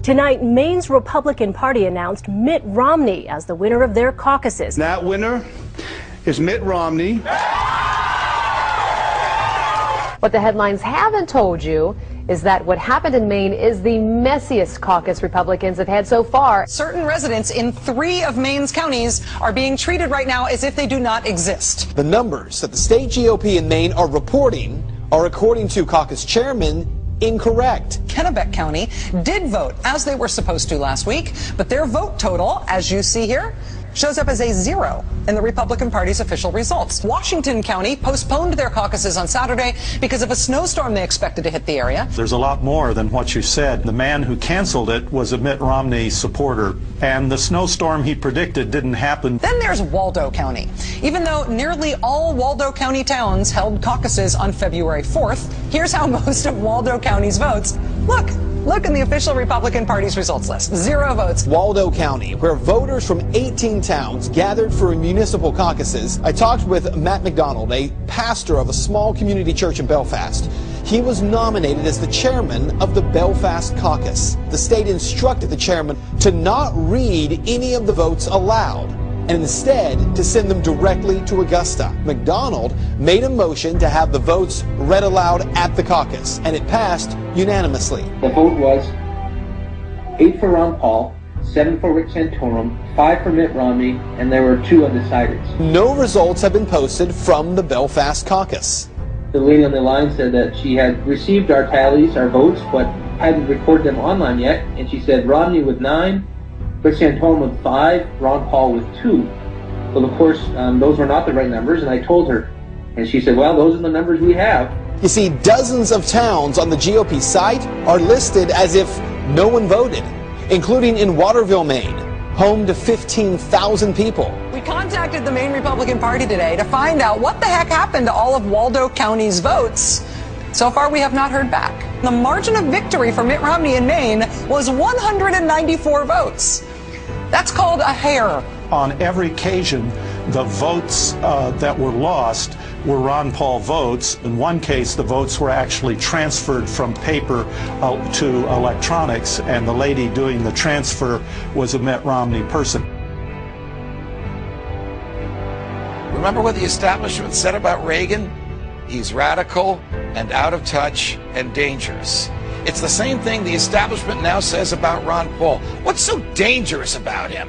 Tonight, Maine's Republican Party announced Mitt Romney as the winner of their caucuses. That winner is Mitt Romney. What the headlines haven't told you is that what happened in Maine is the messiest caucus Republicans have had so far. Certain residents in 3 of Maine's counties are being treated right now as if they do not exist. The numbers that the state GOP in Maine are reporting are, according to caucus chairman, incorrect. Kennebec County did vote as they were supposed to last week, but their vote total, as you see here, shows up as a 0 in the Republican Party's official results. Washington County postponed their caucuses on Saturday because of a snowstorm they expected to hit the area. There's a lot more than what you said. The man who canceled it was a Mitt Romney supporter, and the snowstorm he predicted didn't happen. Then there's Waldo County. Even though nearly all Waldo County towns held caucuses on February 4th, here's how most of Waldo County's votes look. Look in the official Republican Party's results list. 0 votes. Waldo County, where voters from 18 towns gathered for municipal caucuses. I talked with Matt McDonald, a pastor of a small community church in Belfast. He was nominated as the chairman of the Belfast caucus. The state instructed the chairman to not read any of the votes aloud, and instead to send them directly to Augusta. McDonald made a motion to have the votes read aloud at the caucus, and it passed unanimously. The vote was 8 for Ron Paul, 7 for Rick Santorum, 5 for Mitt Romney, and there were 2 undecideds. No results have been posted from the Belfast caucus. The lady on the line said that she had received our tallies, our votes, but hadn't recorded them online yet, and she said Romney with 9, Rick Santorum with 5, Ron Paul with 2. Well, of course, those were not the right numbers, and I told her. And she said, well, those are the numbers we have. You see, dozens of towns on the GOP site are listed as if no one voted, including in Waterville, Maine, home to 15,000 people. We contacted the Maine Republican Party today to find out what the heck happened to all of Waldo County's votes. So far, we have not heard back. The margin of victory for Mitt Romney in Maine was 194 votes. That's called a hair. On every occasion, the votes that were lost were Ron Paul votes. In one case, the votes were actually transferred from paper to electronics, and the lady doing the transfer was a Mitt Romney person. Remember what the establishment said about Reagan? He's radical and out of touch and dangerous. It's the same thing the establishment now says about Ron Paul. What's so dangerous about him?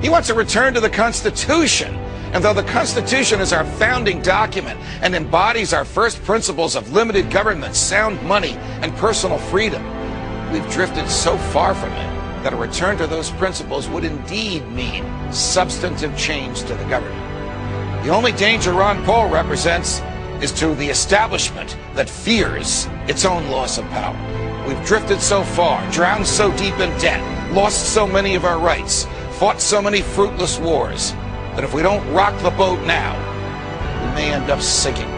He wants a return to the Constitution. And though the Constitution is our founding document and embodies our first principles of limited government, sound money, and personal freedom, we've drifted so far from it that a return to those principles would indeed mean substantive change to the government. The only danger Ron Paul represents is to the establishment that fears its own loss of power. We've drifted so far, drowned so deep in debt, lost so many of our rights, fought so many fruitless wars, that if we don't rock the boat now, we may end up sinking.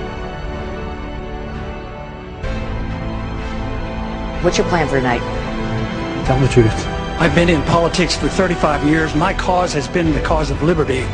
What's your plan for tonight? Tell the truth. I've been in politics for 35 years. My cause has been the cause of liberty.